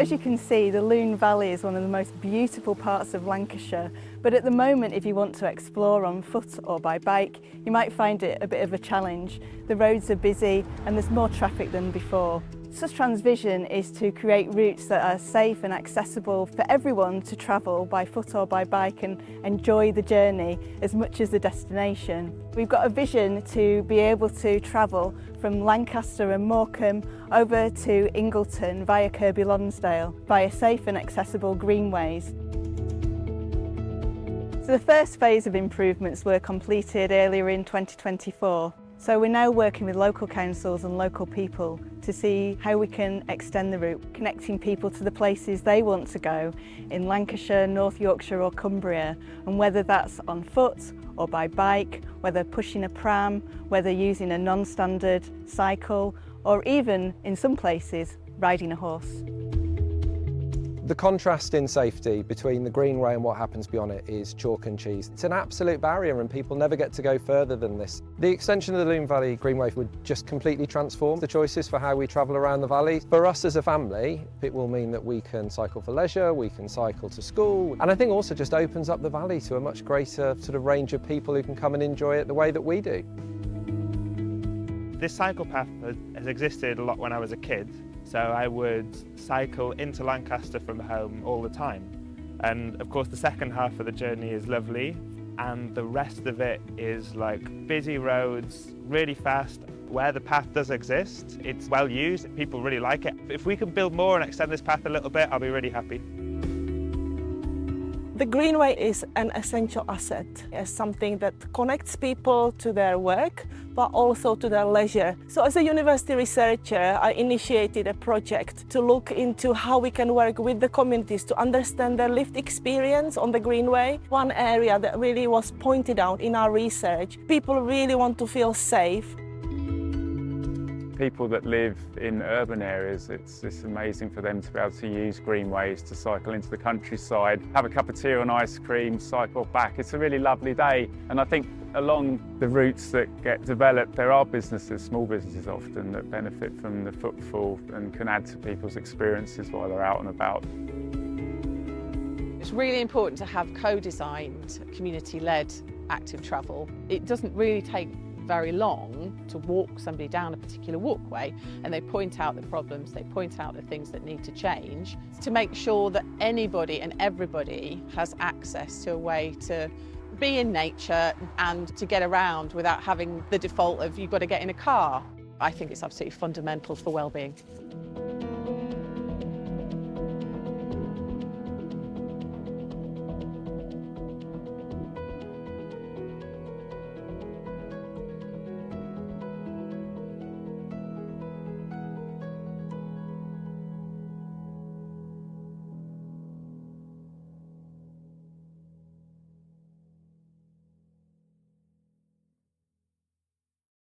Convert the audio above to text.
As you can see, the Lune Valley is one of the most beautiful parts of Lancashire, but at the moment if you want to explore on foot or by bike, you might find it a bit of a challenge. The roads are busy and there's more traffic than before. Sustrans' vision is to create routes that are safe and accessible for everyone to travel by foot or by bike and enjoy the journey as much as the destination. We've got a vision to be able to travel from Lancaster and Morecambe over to Ingleton via Kirkby Lonsdale via safe and accessible greenways. So the first phase of improvements were completed earlier in 2024. So we're now working with local councils and local people to see how we can extend the route, connecting people to the places they want to go in Lancashire, North Yorkshire or Cumbria, and whether that's on foot or by bike, whether pushing a pram, whether using a non-standard cycle, or even, in some places, riding a horse. The contrast in safety between the Greenway and what happens beyond it is chalk and cheese. It's an absolute barrier and people never get to go further than this. The extension of the Lune Valley Greenway would just completely transform the choices for how we travel around the valley. For us as a family, it will mean that we can cycle for leisure, we can cycle to school, and I think also just opens up the valley to a much greater sort of range of people who can come and enjoy it the way that we do. This cycle path has existed a lot when I was a kid. So I would cycle into Lancaster from home all the time. And of course the second half of the journey is lovely and the rest of it is like busy roads, really fast. Where the path does exist, it's well used, people really like it. If we can build more and extend this path a little bit, I'll be really happy. The Greenway is an essential asset. It's something that connects people to their work, but also to their leisure. So as a university researcher, I initiated a project to look into how we can work with the communities to understand their lived experience on the Greenway. One area that really was pointed out in our research, people really want to feel safe. People that live in urban areas, it's amazing for them to be able to use greenways to cycle into the countryside, have a cup of tea or an ice cream, cycle back. It's a really lovely day. And I think along the routes that get developed, there are businesses, small businesses often, that benefit from the footfall and can add to people's experiences while they're out and about. It's really important to have co-designed, community-led active travel. It doesn't really take very long to walk somebody down a particular walkway, and they point out the problems, they point out the things that need to change to make sure that anybody and everybody has access to a way to be in nature and to get around without having the default of you've got to get in a car. I think it's absolutely fundamental for well-being.